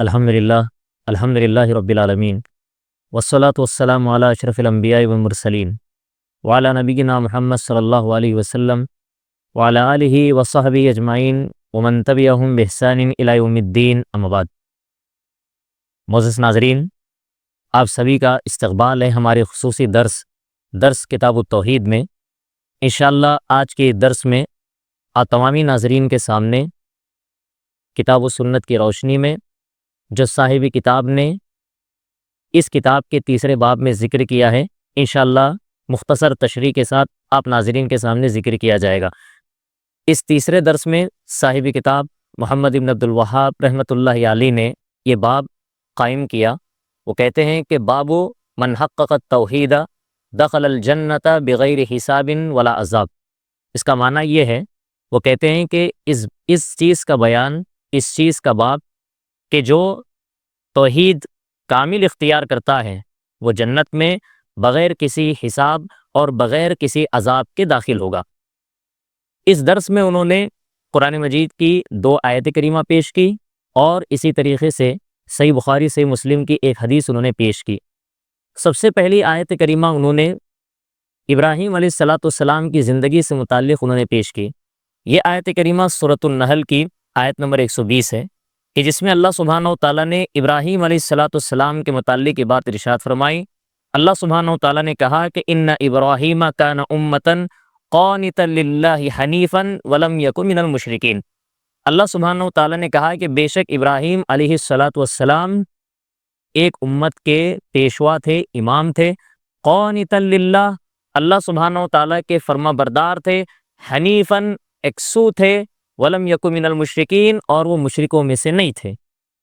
الحمد للہ رب العالمین والصلاة والسلام علی اشرف الانبیاء والمرسلین وعلی نبینا محمد صلی اللہ علیہ وسلم وعلی آلہ وصحبہ اجمعین ومن تبعہم بإحسان الی یوم الدین، اما بعد۔ معزز ناظرین، آپ سبھی کا استقبال ہے ہمارے خصوصی درس کتاب التوحید میں۔ انشاءاللہ آج کے درس میں آپ تمامی ناظرین کے سامنے کتاب و سنت کی روشنی میں جو صاحب کتاب نے اس کتاب کے تیسرے باب میں ذکر کیا ہے، انشاءاللہ مختصر تشریح کے ساتھ آپ ناظرین کے سامنے ذکر کیا جائے گا۔ اس تیسرے درس میں صاحب کتاب محمد ابن عبد الوہاب رحمۃ اللہ علیہ نے یہ باب قائم کیا۔ وہ کہتے ہیں کہ باب من حقق التوحید دخل الجنت بغیر حساب ولا عذاب۔ اس کا معنی یہ ہے، وہ کہتے ہیں کہ اس چیز کا بیان، اس چیز کا باب کہ جو توحید کامل اختیار کرتا ہے وہ جنت میں بغیر کسی حساب اور بغیر کسی عذاب کے داخل ہوگا۔ اس درس میں انہوں نے قرآن مجید کی 2 آیت کریمہ پیش کی اور اسی طریقے سے صحیح بخاری صحیح مسلم کی ایک حدیث انہوں نے پیش کی۔ سب سے پہلی آیت کریمہ انہوں نے ابراہیم علیہ السلام کی زندگی سے متعلق انہوں نے پیش کی۔ یہ آیت کریمہ سورۃ النحل کی آیت نمبر 120 ہے کہ جس میں اللہ سبحانہ و تعالیٰ نے ابراہیم علیہ السلام کے متعلق یہ بات ارشاد فرمائی۔ اللہ سبحانہ و تعالیٰ نے کہا کہ ان ابراہیم کان امۃ قانتا للہ حنیفا ولم یک من المشرکین۔ اللہ سبحانہ و تعالیٰ نے کہا کہ بے شک ابراہیم علیہ السلام ایک امت کے پیشوا تھے، امام تھے، قانتا للہ، اللہ سبحانہ و تعالیٰ کے فرما بردار تھے، حنیفا یکسو تھے، ولم یک من المشرکین، اور وہ مشرکوں میں سے نہیں تھے۔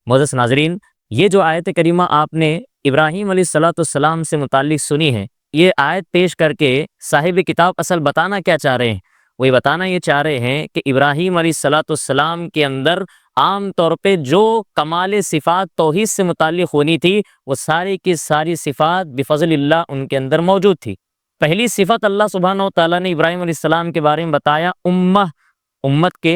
معزز ناظرین، یہ جو آیت کریمہ آپ نے ابراہیم علیہ السلام سے متعلق سنی ہے، یہ آیت پیش کر کے صاحب کتاب اصل بتانا کیا چاہ رہے ہیں؟ وہ یہ بتانا یہ چاہ رہے ہیں کہ ابراہیم علیہ السلام کے اندر عام طور پہ جو کمال صفات توحید سے متعلق ہونی تھی وہ ساری کی ساری صفات بفضل اللہ ان کے اندر موجود تھی۔ پہلی صفت اللہ سبحانہ و تعالیٰ نے ابراہیم علیہ السلام کے بارے میں بتایا، امت کے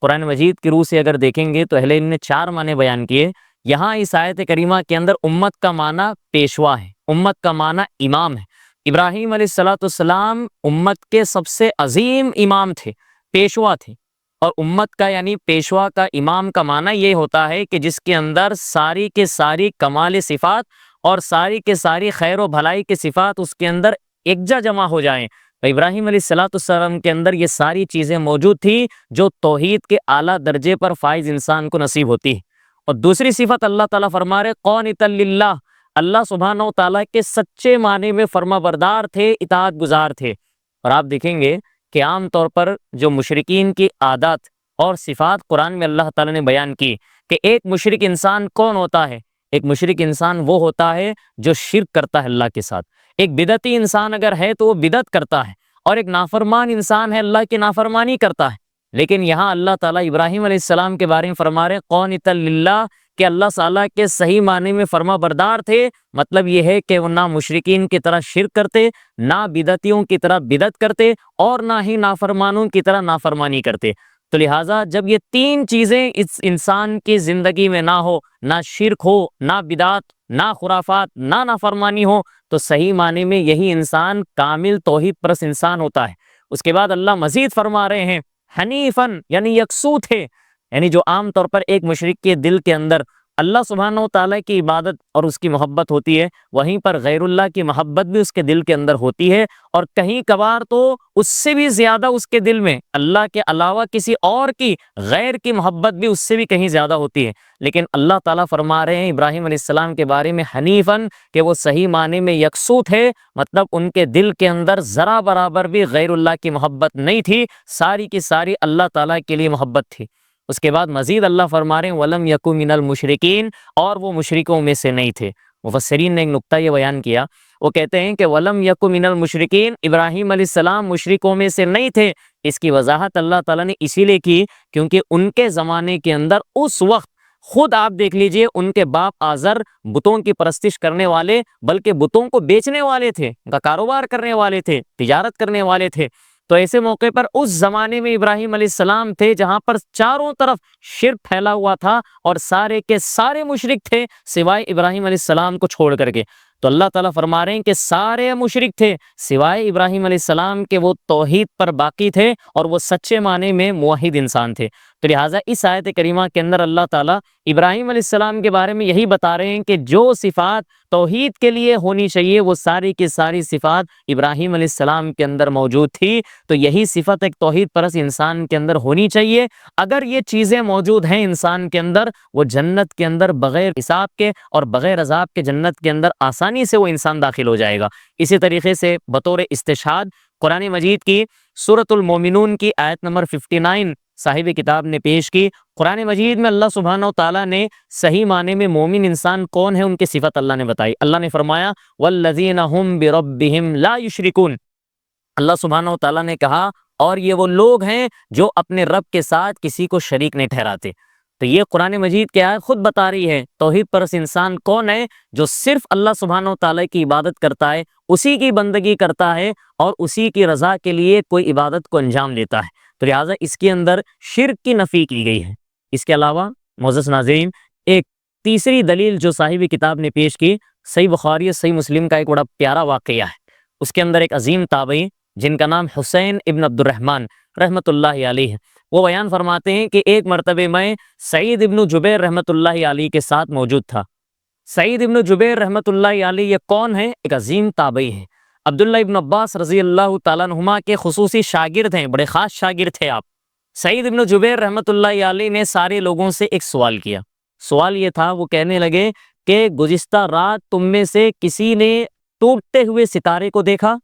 قرآن مجید کی روح سے اگر دیکھیں گے تو اہل علم نے 4 معنی بیان کیے۔ یہاں اس آیت کریمہ کے اندر امت کا معنی پیشوا ہے، امت کا معنی امام ہے۔ ابراہیم علیہ السلام امت کے سب سے عظیم امام تھے، پیشوا تھے، اور امت کا یعنی پیشوا کا امام کا معنی یہ ہوتا ہے کہ جس کے اندر ساری کے ساری کمال صفات اور ساری کے ساری خیر و بھلائی کے صفات اس کے اندر یکجا جمع ہو جائیں۔ تو ابراہیم علیہ السلام کے اندر یہ ساری چیزیں موجود تھیں جو توحید کے اعلیٰ درجے پر فائز انسان کو نصیب ہوتی ہے۔ اور دوسری صفت اللہ تعالیٰ فرما رہے قانتا للہ، اللہ سبحانہ و تعالیٰ کے سچے معنی میں فرما بردار تھے، اطاعت گزار تھے۔ اور آپ دیکھیں گے کہ عام طور پر جو مشرکین کی عادات اور صفات قرآن میں اللہ تعالیٰ نے بیان کی کہ ایک مشرک انسان کون ہوتا ہے؟ ایک مشرک انسان وہ ہوتا ہے جو شرک کرتا ہے اللہ کے ساتھ۔ ایک بدعتی انسان اگر ہے تو وہ بدعت کرتا ہے، اور ایک نافرمان انسان ہے اللہ کی نافرمانی کرتا ہے۔ لیکن یہاں اللہ تعالیٰ ابراہیم علیہ السلام کے بارے میں فرما رہے قانتا للہ کہ اللہ تعالیٰ کے صحیح معنی میں فرما بردار تھے۔ مطلب یہ ہے کہ وہ نہ مشرکین کی طرح شرک کرتے، نہ بدعتیوں کی طرح بدعت کرتے، اور نہ ہی نافرمانوں کی طرح نافرمانی کرتے۔ تو لہٰذا جب یہ 3 چیزیں اس انسان کی زندگی میں نہ ہو، نہ شرک ہو، نہ بدعت، نہ خرافات، نہ نافرمانی ہو، تو صحیح معنی میں یہی انسان کامل توحید پرست انسان ہوتا ہے۔ اس کے بعد اللہ مزید فرما رہے ہیں حنیفاً، یعنی یکسو تھے، یعنی جو عام طور پر ایک مشرک کے دل کے اندر اللہ سبحانہ و تعالیٰ کی عبادت اور اس کی محبت ہوتی ہے، وہیں پر غیر اللہ کی محبت بھی اس کے دل کے اندر ہوتی ہے، اور کہیں کبھار تو اس سے بھی زیادہ اس کے دل میں اللہ کے علاوہ کسی اور کی غیر کی محبت بھی اس سے بھی کہیں زیادہ ہوتی ہے۔ لیکن اللہ تعالیٰ فرما رہے ہیں ابراہیم علیہ السلام کے بارے میں حنیفاً کہ وہ صحیح معنی میں یکسو تھے، مطلب ان کے دل کے اندر ذرا برابر بھی غیر اللہ کی محبت نہیں تھی، ساری کی ساری اللہ تعالیٰ کے لیے محبت تھی۔ اس کے بعد مزید اللہ فرما رہے ہیں وَلَمْ يَكُنْ مِنَ الْمُشْرِكِينَ، اور وہ مشرکوں میں سے نہیں تھے۔ مفسرین نے ایک نقطہ یہ بیان کیا، وہ کہتے ہیں کہ وَلَمْ يَكُنْ مِنَ الْمُشْرِكِينَ، ابراہیم علیہ السلام مشرکوں میں سے نہیں تھے۔ اس کی وضاحت اللہ تعالیٰ نے اسی لیے کی کیونکہ ان کے زمانے کے اندر اس وقت خود آپ دیکھ لیجئے ان کے باپ آزر بتوں کی پرستش کرنے والے، بلکہ بتوں کو بیچنے والے تھے، ان کا کاروبار کرنے والے تھے، تجارت کرنے والے تھے۔ تو ایسے موقع پر اس زمانے میں ابراہیم علیہ السلام تھے جہاں پر چاروں طرف شرک پھیلا ہوا تھا اور سارے کے سارے مشرک تھے سوائے ابراہیم علیہ السلام کو چھوڑ کر کے. تو اللہ تعالیٰ فرما رہے ہیں کہ سارے مشرک تھے سوائے ابراہیم علیہ السلام کے، وہ توحید پر باقی تھے اور وہ سچے معنی میں موحد انسان تھے. تو لہٰذا اس آیت کریمہ کے اندر اللہ تعالیٰ ابراہیم علیہ السلام کے بارے میں یہی بتا رہے ہیں کہ جو صفات توحید کے لیے ہونی چاہیے وہ ساری کی ساری صفات ابراہیم علیہ السلام کے اندر موجود تھی. تو یہی صفت ایک توحید پرست انسان کے اندر ہونی چاہیے. اگر یہ چیزیں موجود ہیں انسان کے اندر، وہ جنت کے اندر بغیر حساب کے اور بغیر عذاب کے جنت کے اندر آسانی سے وہ انسان داخل ہو جائے گا. اسی طریقے سے بطور استشہاد قرآن مجید کی سورۃ المومنون کی آیت نمبر 59 صاحب کتاب نے پیش کی. قرآن مجید میں اللہ سبحانہ و تعالیٰ نے صحیح معنی میں مومن انسان کون ہے ان کی صفت اللہ نے بتائی. اللہ نے فرمایا والذین هم بربهم لا یشرکون. اللہ سبحانہ و تعالیٰ نے کہا اور یہ وہ لوگ ہیں جو اپنے رب کے ساتھ کسی کو شریک نہیں ٹھہراتے. تو یہ قرآن مجید کی آیت خود بتا رہی ہے توحید پرست انسان کون ہے، جو صرف اللہ سبحانہ و تعالیٰ کی عبادت کرتا ہے، اسی کی بندگی کرتا ہے اور اسی کی رضا کے لیے کوئی عبادت کو انجام دیتا ہے. تو لہٰذا اس کے اندر شرک کی نفی کی گئی ہے. اس کے علاوہ معزز ناظرین ایک تیسری دلیل جو صاحب کتاب نے پیش کی، صحیح بخاری صحیح مسلم کا ایک بڑا پیارا واقعہ ہے. اس کے اندر ایک عظیم تابعی جن کا نام حسین ابن عبد الرحمن رحمۃ اللہ علیہ ہے، وہ بیان فرماتے ہیں کہ ایک مرتبہ میں سعید ابن جبیر رحمۃ اللہ علیہ کے ساتھ موجود تھا. سعید ابن جبیر رحمۃ اللہ علیہ یہ کون ہے؟ ایک عظیم تابعی ہے. عبداللہ ابن عباس رضی اللہ تعالیٰ عنہما کے خصوصی شاگرد ہیں، بڑے خاص شاگرد تھے آپ. سعید ابن جبیر رحمۃ اللہ علیہ نے سارے لوگوں سے ایک سوال کیا. سوال یہ تھا، وہ کہنے لگے کہ گزشتہ رات تم میں سے کسی نے ٹوٹتے ہوئے ستارے کو دیکھا؟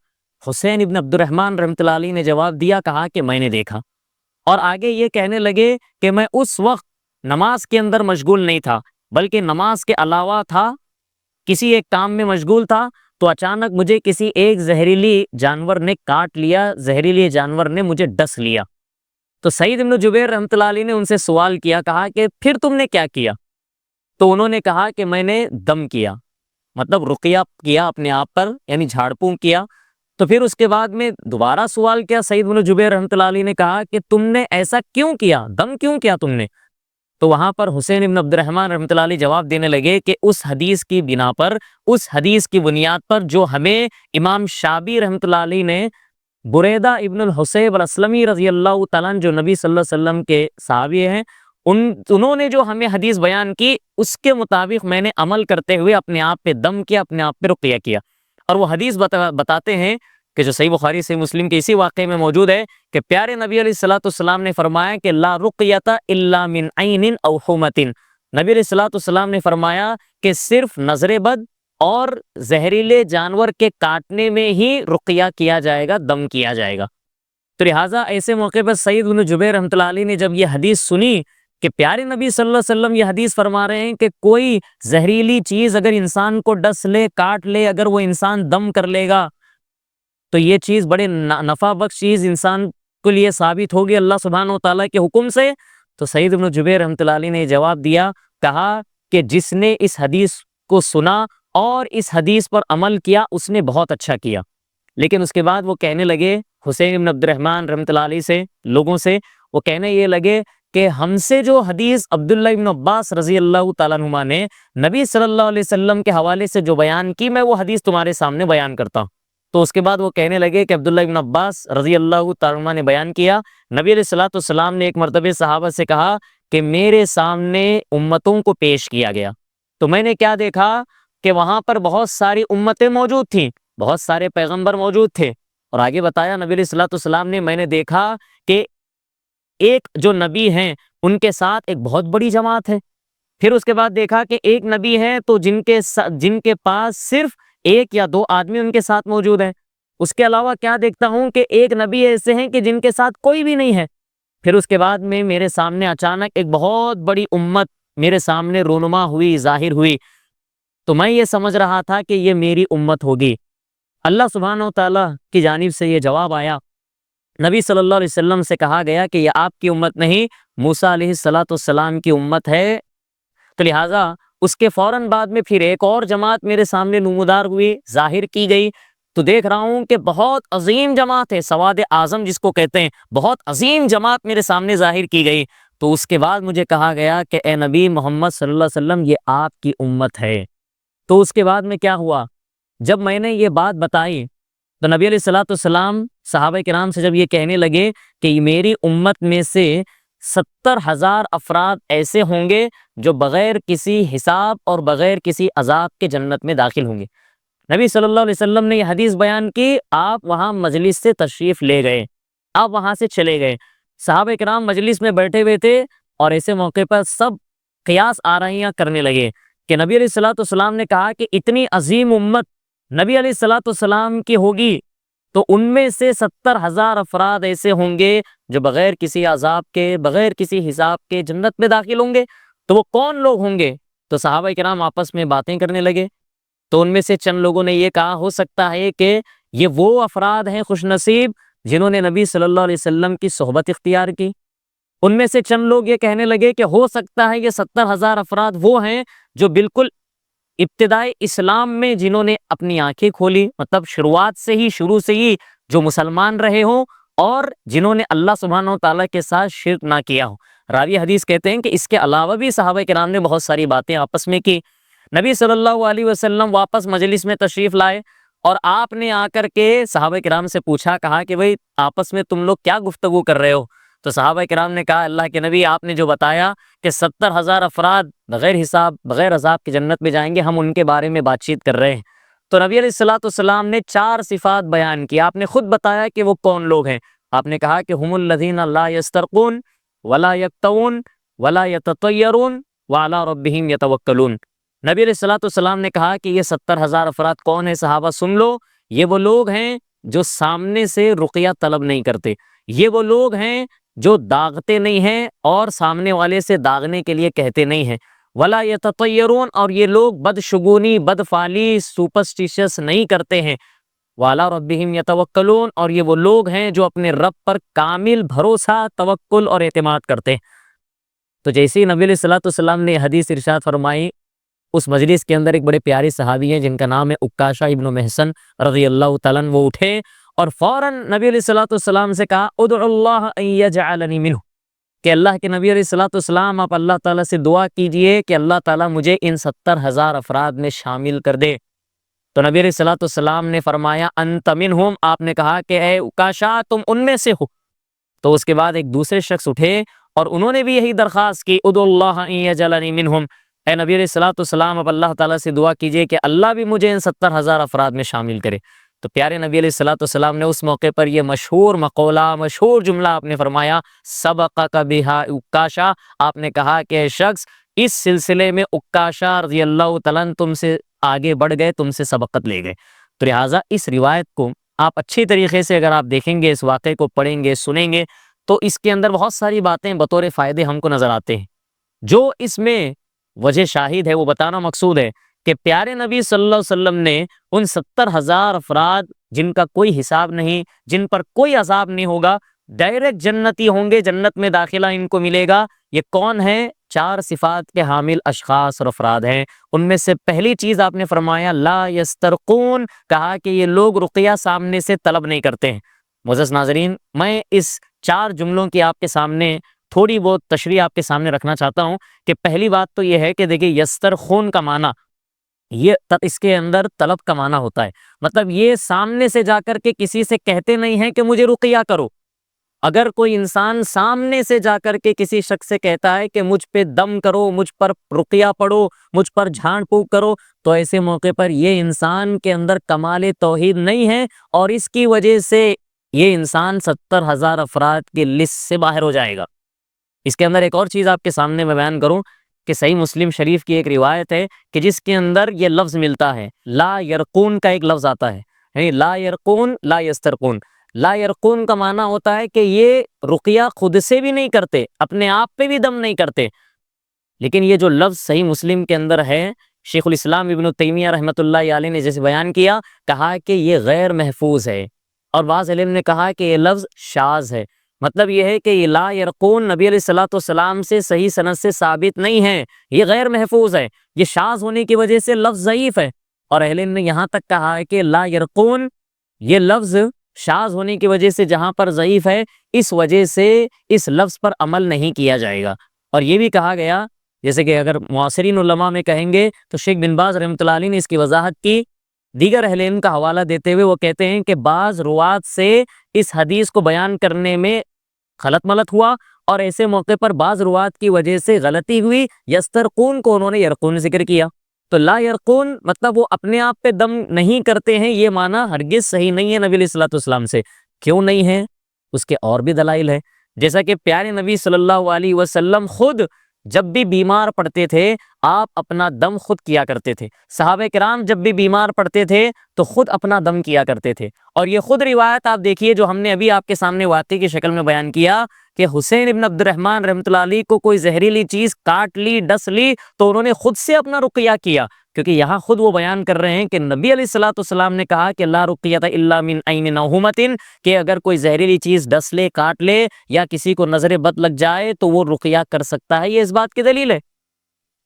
حسین ابن عبد الرحمن رحمۃ اللہ علیہ نے جواب دیا، کہا کہ میں نے دیکھا. اور آگے یہ کہنے لگے کہ میں اس وقت نماز کے اندر مشغول نہیں تھا بلکہ نماز کے علاوہ تھا، کسی ایک کام میں مشغول تھا، تو اچانک مجھے کسی ایک زہریلی جانور نے کاٹ لیا، زہریلی جانور نے مجھے ڈس لیا. تو سعید ابن جبیر رحمۃ اللہ علیہ نے ان سے سوال کیا، کہا کہ پھر تم نے کیا کیا؟ تو انہوں نے کہا کہ میں نے دم کیا، مطلب رقیہ کیا اپنے آپ پر، یعنی جھاڑ پھونک کیا. تو پھر اس کے بعد میں دوبارہ سوال کیا، سعید بن جبیر رحمۃ اللہ علیہ نے کہا کہ تم نے ایسا کیوں کیا، دم کیوں کیا تم نے؟ تو وہاں پر حسین ابن عبد الرحمن رحمۃ اللہ علیہ جواب دینے لگے کہ اس حدیث کی بنا پر، اس حدیث کی بنیاد پر جو ہمیں امام شعبی رحمۃ اللہ علیہ نے بریدہ ابن الحصیب الاسلمی رضی اللہ تعالیٰ جو نبی صلی اللہ علیہ وسلم کے صحابی ہیں، انہوں نے جو ہمیں حدیث بیان کی اس کے مطابق میں نے عمل کرتے ہوئے اپنے آپ پہ دم کیا، اپنے آپ پہ رقیہ کیا. اور وہ حدیث بتاتے ہیں کہ جو صحیح بخاری صحیح مسلم کے اسی واقعے میں موجود ہے کہ پیارے نبی علیہ الصلوۃ والسلام نے فرمایا کہ لا رقیۃ الا من عین او حمۃ. نبی علیہ الصلوۃ والسلام نے فرمایا کہ صرف نظر بد اور زہریلے جانور کے کاٹنے میں ہی رقیہ کیا جائے گا، دم کیا جائے گا. تو لہٰذا ایسے موقع پر سعید بن جبیر رحمۃ اللہ علیہ نے جب یہ حدیث سنی کہ پیارے نبی صلی اللہ علیہ وسلم یہ حدیث فرما رہے ہیں کہ کوئی زہریلی چیز اگر انسان کو ڈس لے، کاٹ لے، اگر وہ انسان دم کر لے گا تو یہ چیز بڑے نفع بخش چیز انسان کے لیے ثابت ہوگی اللہ سبحانہ و تعالیٰ کے حکم سے. تو سعید بن جبیر رحمۃ اللہ علیہ نے جواب دیا، کہا کہ جس نے اس حدیث کو سنا اور اس حدیث پر عمل کیا اس نے بہت اچھا کیا. لیکن اس کے بعد وہ کہنے لگے حسین بن عبد الرحمن رحمۃ اللہ علیہ سے، لوگوں سے وہ کہنے یہ لگے کہ ہم سے جو حدیث عبداللہ ابن عباس رضی اللہ تعالیٰ عنہما نے نبی صلی اللہ علیہ وسلم کے حوالے سے جو بیان کی، میں وہ حدیث تمہارے سامنے بیان کرتا ہوں. تو اس کے بعد وہ کہنے لگے کہ عبداللہ ابن عباس رضی اللہ تعالیٰ عنہ نے بیان کیا، نبی علیہ الصلوۃ والسلام نے ایک مرتبہ صحابہ سے کہا کہ میرے سامنے امتوں کو پیش کیا گیا تو میں نے کیا دیکھا کہ وہاں پر بہت ساری امتیں موجود تھیں، بہت سارے پیغمبر موجود تھے. اور آگے بتایا نبی علیہ الصلوۃ والسلام نے، میں نے دیکھا کہ ایک جو نبی ہیں ان کے ساتھ ایک بہت بڑی جماعت ہے. پھر اس کے بعد دیکھا کہ ایک نبی ہے تو جن کے پاس صرف ایک یا دو آدمی ان کے ساتھ موجود ہیں. اس کے علاوہ کیا دیکھتا ہوں کہ ایک نبی ایسے ہیں کہ جن کے ساتھ کوئی بھی نہیں ہے. پھر اس کے بعد میں میرے سامنے اچانک ایک بہت بڑی امت میرے سامنے رونما ہوئی، ظاہر ہوئی. تو میں یہ سمجھ رہا تھا کہ یہ میری امت ہوگی. اللہ سبحانہ و تعالیٰ کی جانب سے یہ جواب آیا، نبی صلی اللہ علیہ وسلم سے کہا گیا کہ یہ آپ کی امت نہیں، موسیٰ علیہ الصلوۃ والسلام کی امت ہے. تو لہٰذا اس کے فوراً بعد میں پھر ایک اور جماعت میرے سامنے نمودار ہوئی، ظاہر کی گئی. تو دیکھ رہا ہوں کہ بہت عظیم جماعت ہے، سواد اعظم جس کو کہتے ہیں، بہت عظیم جماعت میرے سامنے ظاہر کی گئی۔ تو اس کے بعد مجھے کہا گیا کہ اے نبی محمد صلی اللہ علیہ وسلم، یہ آپ کی امت ہے۔ تو اس کے بعد میں کیا ہوا، جب میں نے یہ بات بتائی تو نبی علیہ الصلوۃ والسلام صحابہ کرام سے جب یہ کہنے لگے کہ میری امت میں سے 70,000 افراد ایسے ہوں گے جو بغیر کسی حساب اور بغیر کسی عذاب کے جنت میں داخل ہوں گے۔ نبی صلی اللہ علیہ وسلم نے یہ حدیث بیان کی، آپ وہاں مجلس سے تشریف لے گئے، آپ وہاں سے چلے گئے، صحابہ کرام مجلس میں بیٹھے ہوئے تھے، اور ایسے موقع پر سب قیاس آرائیاں کرنے لگے کہ نبی علیہ الصلوۃ والسلام نے کہا کہ اتنی عظیم امت نبی علیہ الصلوۃ والسلام کی ہوگی تو ان میں سے 70,000 افراد ایسے ہوں گے جو بغیر کسی عذاب کے، بغیر کسی حساب کے جنت میں داخل ہوں گے۔ تو وہ کون لوگ ہوں گے؟ تو صحابہ کرام آپس میں باتیں کرنے لگے، تو ان میں سے چند لوگوں نے یہ کہا ہو سکتا ہے کہ یہ وہ افراد ہیں خوش نصیب جنہوں نے نبی صلی اللہ علیہ وسلم کی صحبت اختیار کی۔ ان میں سے چند لوگ یہ کہنے لگے کہ ہو سکتا ہے یہ 70,000 افراد وہ ہیں جو بالکل ابتدائی اسلام میں جنہوں نے اپنی آنکھیں کھولی، مطلب شروع سے ہی جو مسلمان رہے ہوں اور جنہوں نے اللہ سبحانہ و تعالیٰ کے ساتھ شرک نہ کیا ہو۔ راوی حدیث کہتے ہیں کہ اس کے علاوہ بھی صحابہ کرام نے بہت ساری باتیں آپس میں کی۔ نبی صلی اللہ علیہ وسلم واپس مجلس میں تشریف لائے اور آپ نے آ کر کے صحابہ کرام سے پوچھا، کہا کہ بھئی آپس میں تم لوگ کیا گفتگو کر رہے ہو؟ تو صحابہ کرام نے کہا، اللہ کے نبی آپ نے جو بتایا کہ 70,000 افراد بغیر حساب بغیر عذاب کی جنت میں جائیں گے، ہم ان کے بارے میں بات چیت کر رہے ہیں۔ تو نبی علیہ الصلوۃ والسلام نے 4 صفات بیان کی، آپ نے خود بتایا کہ وہ کون لوگ ہیں۔ آپ نے کہا کہ ہم الذین لا یسترقون ولا یکتوون ولا یتطیرون وعلی ربہم یتوکلون۔ نبی علیہ الصلوۃ والسلام نے کہا کہ یہ 70,000 افراد کون ہیں؟ صحابہ سن لو، یہ وہ لوگ ہیں جو سامنے سے رقیہ طلب نہیں کرتے، یہ وہ لوگ ہیں جو داغتے نہیں ہیں اور سامنے والے سے داغنے کے لیے کہتے نہیں ہیں، ولا یتطیرون، اور یہ لوگ بدشگونی بدفعلی سپرسٹیشس نہیں کرتے ہیں، وعلی ربہم یتوکلون، اور یہ وہ لوگ ہیں جو اپنے رب پر کامل بھروسہ، توکل اور اعتماد کرتے ہیں۔ تو جیسے ہی نبی علیہ الصلوۃ والسلام نے یہ حدیث ارشاد فرمائی، اس مجلس کے اندر ایک بڑے پیارے صحابی ہیں جن کا نام ہے عکاشہ ابن محصن رضی اللہ تعالیٰ عنہ، وہ اٹھے اور فوراً نبی علیہ الصلوۃ والسلام سے کہا، ادعو اللہ ان یجعلنی منہ، کہ اللہ کے نبی علیہ الصلوۃ والسلام آپ اللہ تعالیٰ سے دعا کیجئے کہ اللہ تعالیٰ مجھے ان 70,000 افراد میں شامل کر دے۔ تو نبی علیہ الصلوۃ والسلام نے فرمایا انت منہم، آپ نے کہا کہ اے عکاشہ تم ان میں سے ہو۔ تو اس کے بعد ایک دوسرے شخص اٹھے اور انہوں نے بھی یہی درخواست کی، ادعو اللہ ان یجعلنی منہم، اے نبی علیہ الصلوۃ والسلام اب اللہ تعالیٰ سے دعا کیجئے کہ اللہ بھی مجھے ان 70,000 افراد میں شامل کرے۔ تو پیارے نبی علیہ الصلوۃ والسلام نے اس موقع پر یہ مشہور مقولہ، مشہور جملہ آپ نے فرمایا، سبقک بہا عکاشہ، آپ نے کہا کہ اے شخص اس سلسلے میں عکاشہ رضی اللہ تعالیٰ عنہ تم سے آگے بڑھ گئے، تم سے سبقت لے گئے۔ تو لہٰذا اس روایت کو آپ اچھی طریقے سے اگر آپ دیکھیں گے، اس واقعے کو پڑھیں گے، سنیں گے، تو اس کے اندر بہت ساری باتیں بطور فائدے ہم کو نظر آتے ہیں۔ جو اس میں وجہ شاہد ہے وہ بتانا مقصود ہے کہ پیارے نبی صلی اللہ علیہ وسلم نے ان 70,000 افراد جن کا کوئی حساب نہیں، جن پر کوئی عذاب نہیں ہوگا، ڈائریکٹ جنتی ہوں گے، جنت میں داخلہ ان کو ملے گا، یہ کون ہے؟ 4 صفات کے حامل اشخاص اور افراد ہیں۔ ان میں سے پہلی چیز آپ نے فرمایا لا یسترقون، کہا کہ یہ لوگ رقیہ سامنے سے طلب نہیں کرتے ہیں۔ معزز ناظرین، میں اس 4 جملوں کی آپ کے سامنے تھوڑی بہت تشریح آپ کے سامنے رکھنا چاہتا ہوں کہ پہلی بات تو یہ ہے کہ دیکھیں یسترخون کا معنی، یہ اس کے اندر طلب کا معنی ہوتا ہے، مطلب یہ سامنے سے جا کر کے کسی سے کہتے نہیں ہیں کہ مجھے رقیہ کرو۔ اگر کوئی انسان سامنے سے جا کر کے کسی شخص سے کہتا ہے کہ مجھ پہ دم کرو، مجھ پر رقیہ پڑھو، مجھ پر جھاڑ پھونک کرو، تو ایسے موقع پر یہ انسان کے اندر کمال توحید نہیں ہے، اور اس کی وجہ سے یہ انسان 70,000 افراد کی لسٹ سے باہر ہو جائے گا۔ اس کے اندر ایک اور چیز آپ کے سامنے میں بیان کروں کہ صحیح مسلم شریف کی ایک روایت ہے کہ جس کے اندر یہ لفظ ملتا ہے، لا یرقون کا ایک لفظ آتا ہے، یعنی لا یرقون لا یسترقون۔ لا یرقون کا معنی ہوتا ہے کہ یہ رقیہ خود سے بھی نہیں کرتے، اپنے آپ پہ بھی دم نہیں کرتے، لیکن یہ جو لفظ صحیح مسلم کے اندر ہے، شیخ الاسلام ابن تیمیہ رحمۃ اللہ علیہ نے جیسے بیان کیا، کہا کہ یہ غیر محفوظ ہے، اور بعض علم نے کہا کہ یہ لفظ شاذ ہے۔ مطلب یہ ہے کہ یہ لا یرقون نبی علیہ الصلوۃ والسلام سے صحیح سند سے ثابت نہیں ہے، یہ غیر محفوظ ہے، یہ شاذ ہونے کی وجہ سے لفظ ضعیف ہے، اور اہل علم نے یہاں تک کہا ہے کہ لا یرقون یہ لفظ شاذ ہونے کی وجہ سے جہاں پر ضعیف ہے، اس وجہ سے اس لفظ پر عمل نہیں کیا جائے گا۔ اور یہ بھی کہا گیا، جیسے کہ اگر معاصرین علماء میں کہیں گے تو شیخ بن باز رحمۃ اللہ علیہ نے اس کی وضاحت کی، دیگر اہل علم کا حوالہ دیتے ہوئے وہ کہتے ہیں کہ بعض روات سے اس حدیث کو بیان کرنے میں غلط ملت ہوا، اور ایسے موقع پر بعض روات کی وجہ سے غلطی ہوئی۔ یسترقون کو انہوں نے یرقون ذکر کیا، تو لا یرقون مطلب وہ اپنے آپ پہ دم نہیں کرتے ہیں، یہ معنی ہرگز صحیح نہیں ہے نبی علیہ الصلوۃ والسلام سے۔ کیوں نہیں ہے؟ اس کے اور بھی دلائل ہے، جیسا کہ پیارے نبی صلی اللہ علیہ وسلم خود جب بھی بیمار پڑتے تھے آپ اپنا دم خود کیا کرتے تھے، صحابہ کرام جب بھی بیمار پڑتے تھے تو خود اپنا دم کیا کرتے تھے۔ اور یہ خود روایت آپ دیکھیے جو ہم نے ابھی آپ کے سامنے واقعے کی شکل میں بیان کیا کہ حسین ابن عبد الرحمن رحمۃ اللہ علیہ کو کوئی زہریلی چیز کاٹ لی، ڈس لی، تو انہوں نے خود سے اپنا رقیہ کیا، کیونکہ یہاں خود وہ بیان کر رہے ہیں کہ نبی علیہ الصلوۃ والسلام نے کہا کہ لا رقیۃ الا من عین نوحمۃ، کہ اگر کوئی زہریلی چیز ڈس لے، کاٹ لے، یا کسی کو نظر بد لگ جائے تو وہ رقیہ کر سکتا ہے، یہ اس بات کی دلیل ہے۔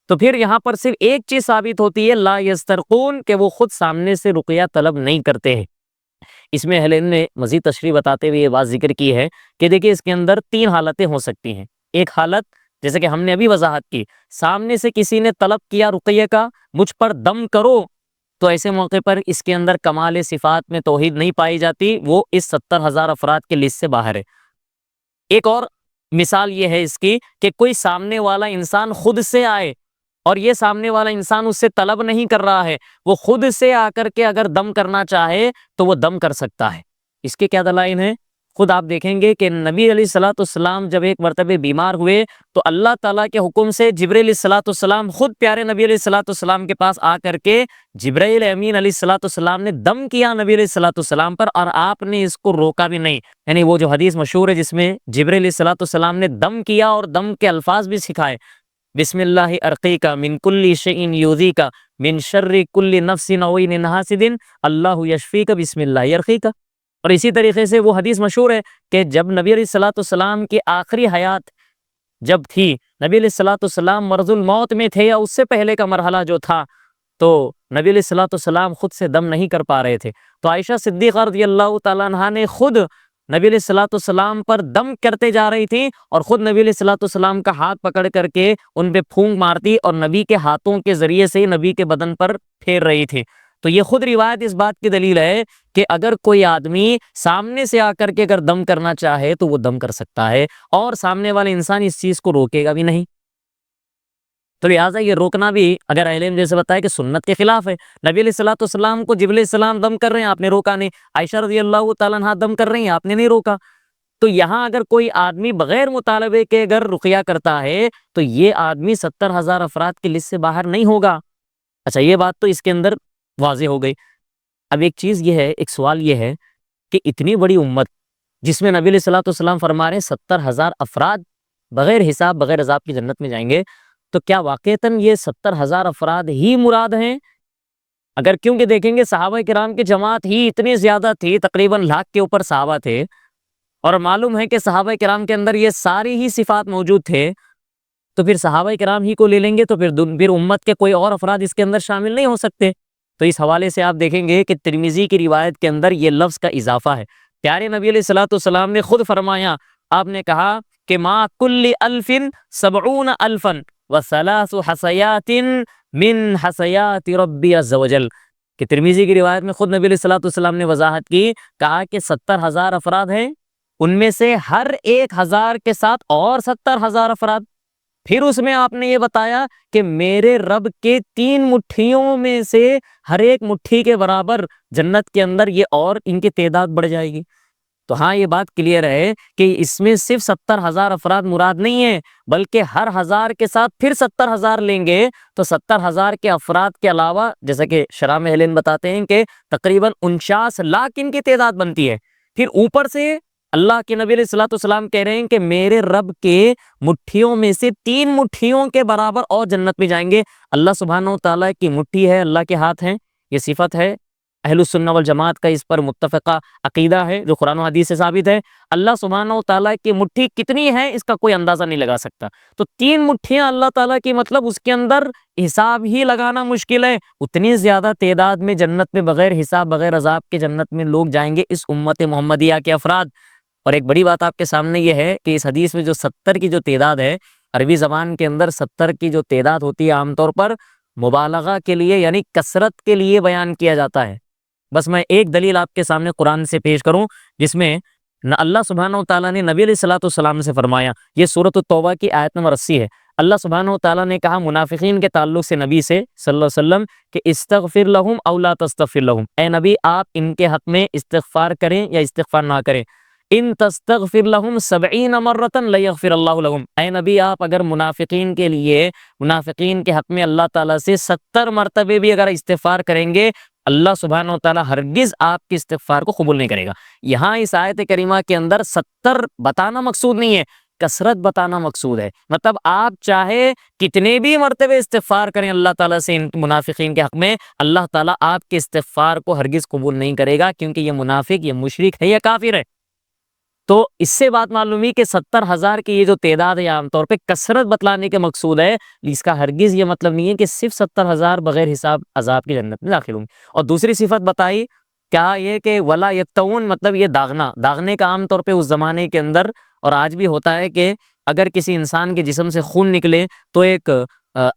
تو پھر یہاں پر صرف ایک چیز ثابت ہوتی ہے، لا یسترقون، کہ وہ خود سامنے سے رقیہ طلب نہیں کرتے ہیں۔ اس میں اہل علم نے مزید تشریح بتاتے ہوئے یہ بات ذکر کی ہے کہ دیکھیں اس کے اندر تین حالتیں ہو سکتی ہیں۔ ایک حالت جیسے کہ ہم نے ابھی وضاحت کی، سامنے سے کسی نے طلب کیا رقیہ کا، مجھ پر دم کرو، تو ایسے موقع پر اس کے اندر کمال صفات میں توحید نہیں پائی جاتی، وہ اس 70,000 افراد کے لسٹ سے باہر ہے۔ ایک اور مثال یہ ہے اس کی کہ کوئی سامنے والا انسان خود سے آئے اور یہ سامنے والا انسان اس سے طلب نہیں کر رہا ہے، وہ خود سے آ کر کے اگر دم کرنا چاہے تو وہ دم کر سکتا ہے۔ اس کے کیا دلائل ہیں؟ خود آپ دیکھیں گے کہ نبی علیہ الصلوۃ والسلام جب ایک مرتبہ بیمار ہوئے تو اللہ تعالیٰ کے حکم سے جبرائیل علیہ الصلوۃ والسلام خود پیارے نبی علیہ الصلوۃ والسلام کے پاس آ کر کے جبرائیل امین علیہ الصلوۃ والسلام نے دم کیا نبی علیہ الصلوۃ والسلام پر، اور آپ نے اس کو روکا بھی نہیں۔ یعنی وہ جو حدیث مشہور ہے جس میں جبرائیل علیہ الصلوۃ والسلام نے دم کیا اور دم کے الفاظ بھی سکھائے، بسم اللہ ارقیک من کل شیء یؤذیک من شر کل نفس او عین حاسد اللہ یشفیک بسم اللہ یرقیک۔ اور اسی طریقے سے وہ حدیث مشہور ہے کہ جب نبی علیہ الصلوۃ والسلام کی آخری حیات جب تھی، نبی علیہ الصلوۃ والسلام مرض الموت میں تھے یا اس سے پہلے کا مرحلہ جو تھا، تو نبی علیہ الصلوۃ والسلام خود سے دم نہیں کر پا رہے تھے، تو عائشہ صدیقہ رضی اللہ تعالیٰ عنہا نے خود نبی علیہ الصلوۃ والسلام پر دم کرتے جا رہی تھی، اور خود نبی علیہ الصلوۃ والسلام کا ہاتھ پکڑ کر کے ان پہ پھونک مارتی اور نبی کے ہاتھوں کے ذریعے سے نبی کے بدن پر پھیر رہی تھی۔ تو یہ خود روایت اس بات کی دلیل ہے کہ اگر کوئی آدمی سامنے سے آ کر کے اگر دم کرنا چاہے تو وہ دم کر سکتا ہے، اور سامنے والے انسان اس چیز کو روکے گا بھی نہیں۔ تو لہٰذا یہ روکنا بھی اگر اہل علم جیسے بتایا کہ سنت کے خلاف ہے۔ نبی علیہ الصلوۃ والسلام کو جبرائیل علیہ السلام دم کر رہے ہیں، آپ نے روکا نہیں، عائشہ رضی اللہ تعالیٰ عنہا دم کر رہی ہیں، آپ نے نہیں روکا۔ تو یہاں اگر کوئی آدمی بغیر مطالبے کے اگر رقیہ کرتا ہے تو یہ آدمی 70,000 افراد کی لسٹ سے باہر نہیں ہوگا۔ اچھا، یہ بات تو اس کے اندر واضح ہو گئی۔ اب ایک چیز یہ ہے، ایک سوال یہ ہے کہ اتنی بڑی امت جس میں نبی علیہ الصلوۃ والسلام فرما رہے ہیں 70,000 افراد بغیر حساب بغیر عذاب کی جنت میں جائیں گے، تو کیا واقعتاً یہ 70,000 افراد ہی مراد ہیں؟ اگر کیونکہ دیکھیں گے صحابہ کرام کی جماعت ہی اتنی زیادہ تھی، تقریباً لاکھ کے اوپر صحابہ تھے، اور معلوم ہے کہ صحابہ کرام کے اندر یہ ساری ہی صفات موجود تھے، تو پھر صحابہ کرام ہی کو لے لیں گے تو پھر امت کے کوئی اور افراد اس کے اندر شامل نہیں ہو سکتے۔ تو اس حوالے سے آپ دیکھیں گے کہ ترمذی کی روایت کے اندر یہ لفظ کا اضافہ ہے۔ پیارے نبی علیہ الصلوۃ والسلام نے خود فرمایا، آپ نے کہا کہ ما کل الف 70 الفا وثلاث حسیات من حسیات ربی عز وجل، کہ ترمذی کی روایت میں خود نبی علیہ الصلوۃ والسلام نے وضاحت کی، کہا کہ 70,000 افراد ہیں، ان میں سے ہر 1,000 کے ساتھ اور 70,000 افراد۔ پھر اس میں آپ نے یہ بتایا کہ میرے رب کے 3 مٹھیوں میں سے ہر ایک مٹھی کے برابر جنت کے اندر یہ اور ان کی تعداد بڑھ جائے گی۔ تو ہاں یہ بات کلیئر ہے کہ اس میں صرف 70,000 افراد مراد نہیں ہیں، بلکہ ہر 1,000 کے ساتھ پھر 70,000 لیں گے تو 70,000 کے افراد کے علاوہ جیسا کہ شرح میں اہل علم بتاتے ہیں کہ تقریباً 49 لاکھ ان کی تعداد بنتی ہے۔ پھر اوپر سے اللہ کے نبی علیہ الصلوۃ والسلام کہہ رہے ہیں کہ میرے رب کے مٹھیوں میں سے 3 مٹھیوں کے برابر اور جنت میں جائیں گے۔ اللہ سبحانہ و تعالیٰ کی مٹھی ہے، اللہ کے ہاتھ ہیں، یہ صفت ہے اہل السنہ والجماعت کا اس پر متفقہ عقیدہ ہے جو قرآن و حدیث سے ثابت ہے۔ اللہ سبحانہ و تعالیٰ کی مٹھی کتنی ہے اس کا کوئی اندازہ نہیں لگا سکتا۔ تو 3 مٹھیاں اللہ تعالیٰ کی، مطلب اس کے اندر حساب ہی لگانا مشکل ہے۔ اتنی زیادہ تعداد میں جنت میں بغیر حساب بغیر عذاب کے جنت میں لوگ جائیں گے اس امت محمدیہ کے افراد۔ اور ایک بڑی بات آپ کے سامنے یہ ہے کہ اس حدیث میں جو 70 کی جو تعداد ہے، عربی زبان کے اندر 70 کی جو تعداد ہوتی ہے عام طور پر مبالغہ کے لیے یعنی کثرت کے لیے بیان کیا جاتا ہے۔ بس میں ایک دلیل آپ کے سامنے قرآن سے پیش کروں جس میں اللہ سبحانہ و تعالیٰ نے نبی علیہ الصلوۃ والسلام سے فرمایا، یہ سورۃ التوبہ کی آیت نمبر 80 ہے۔ اللہ سبحانہ و تعالیٰ نے کہا منافقین کے تعلق سے نبی سے صلی اللہ علیہ وسلم کہ استغفر لہم او لا تستغفر لہم، اے نبی آپ ان کے حق میں استغفار کریں یا استغفار نہ کریں۔ ان تستغفر لہم 70 مرۃ لا یغفر اللہ لہم، اے نبی آپ اگر منافقین کے لیے، منافقین کے حق میں اللہ تعالیٰ سے 70 مرتبے بھی اگر استغفار کریں گے، اللہ سبحانہ و تعالیٰ ہرگز آپ کی استغفار کو قبول نہیں کرے گا۔ یہاں اس آیت کریمہ کے اندر 70 بتانا مقصود نہیں ہے، کثرت بتانا مقصود ہے۔ مطلب آپ چاہے کتنے بھی مرتبے استغفار کریں اللہ تعالیٰ سے ان منافقین کے حق میں، اللہ تعالیٰ آپ کے استغفار کو ہرگز قبول نہیں کرے گا، کیونکہ یہ منافق، یہ مشرک ہے، یہ کافر ہے۔ تو اس سے بات معلوم ہوئی کہ 70,000 کی یہ جو تعداد ہے عام طور پہ کثرت بتلانے کے مقصود ہے، اس کا ہرگز یہ مطلب نہیں ہے کہ صرف 70,000 بغیر حساب عذاب کی جنت میں داخل ہوں گے۔ اور دوسری صفت بتائی کیا یہ کہ ولا یتون، مطلب یہ داغنے کا عام طور پہ اس زمانے کے اندر اور آج بھی ہوتا ہے کہ اگر کسی انسان کے جسم سے خون نکلے تو ایک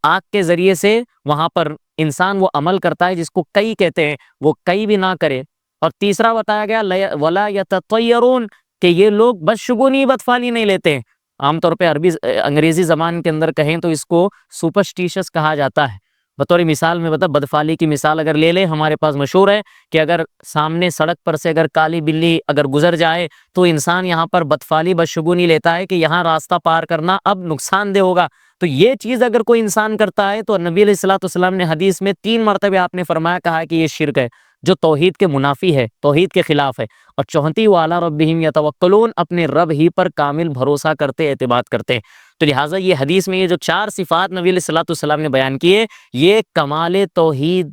آگ کے ذریعے سے وہاں پر انسان وہ عمل کرتا ہے جس کو کئی کہتے ہیں، وہ کئی بھی نہ کرے۔ اور تیسرا بتایا گیا ولا یتطیرون، کہ یہ لوگ بدشگونی بدفعلی نہیں لیتے ہیں۔ عام طور پہ انگریزی زبان کے اندر کہیں تو اس کو سپرسٹیشس کہا جاتا ہے۔ بطور مثال میں بتا، بدفعلی کی مثال اگر لے لیں، ہمارے پاس مشہور ہے کہ اگر سامنے سڑک پر سے اگر کالی بلی اگر گزر جائے تو انسان یہاں پر بدفعلی بدشگونی لیتا ہے کہ یہاں راستہ پار کرنا اب نقصان دہ ہوگا۔ تو یہ چیز اگر کوئی انسان کرتا ہے تو نبی علیہ الصلوۃ والسلام نے حدیث میں 3 مرتبہ آپ نے فرمایا، کہا کہ یہ شرک ہے جو توحید کے منافی ہے، توحید کے خلاف ہے۔ اور چوتھی وعلی ربہم یتوکلون، اپنے رب ہی پر کامل بھروسہ کرتے، اعتماد کرتے ہیں۔ تو لہٰذا یہ حدیث میں یہ جو 4 صفات نبی علیہ الصلوۃ والسلام نے بیان کیے، یہ کمال توحید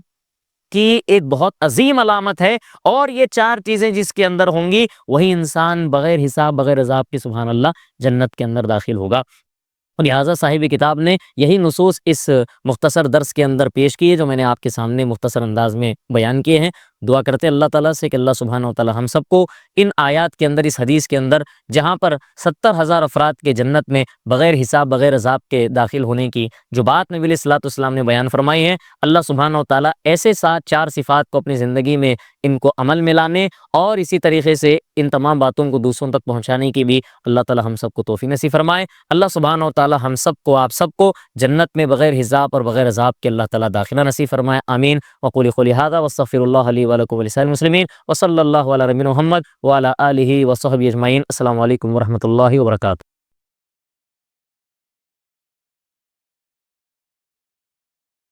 کی ایک بہت عظیم علامت ہے۔ اور یہ 4 چیزیں جس کے اندر ہوں گی وہی انسان بغیر حساب بغیر عذاب کے سبحان اللہ جنت کے اندر داخل ہوگا۔ اور لہٰذا صاحب کتاب نے یہی نصوص اس مختصر درس کے اندر پیش کیے جو میں نے آپ کے سامنے مختصر انداز میں بیان کیے ہیں۔ دعا کرتے اللہ تعالیٰ سے کہ اللہ سبحانہ و تعالیٰ ہم سب کو ان آیات کے اندر، اس حدیث کے اندر جہاں پر 70,000 افراد کے جنت میں بغیر حساب بغیر عذاب کے داخل ہونے کی جو بات نبی علیہ الصلوۃ والسلام نے بیان فرمائی ہے، اللہ سبحانہ و تعالیٰ ایسے 4 صفات کو اپنی زندگی میں ان کو عمل میں لانے اور اسی طریقے سے ان تمام باتوں کو دوسروں تک پہنچانے کی بھی اللہ تعالیٰ ہم سب کو توفیق نصیب فرمائے۔ اللہ سبحانہ و تعالیٰ ہم سب کو، آپ سب کو جنت میں بغیر حساب اور بغیر عذاب کے اللہ تعالیٰ داخلہ نصیب فرمائے، آمین۔ وقول قولی ھذا واستغفر اللہ لی ولکم ولسائر المسلمین وصلی اللہ علی نبینا محمد وعلی آلہ وصحبہ اجمعین۔ السلام علیکم ورحمۃ اللہ وبرکاتہ۔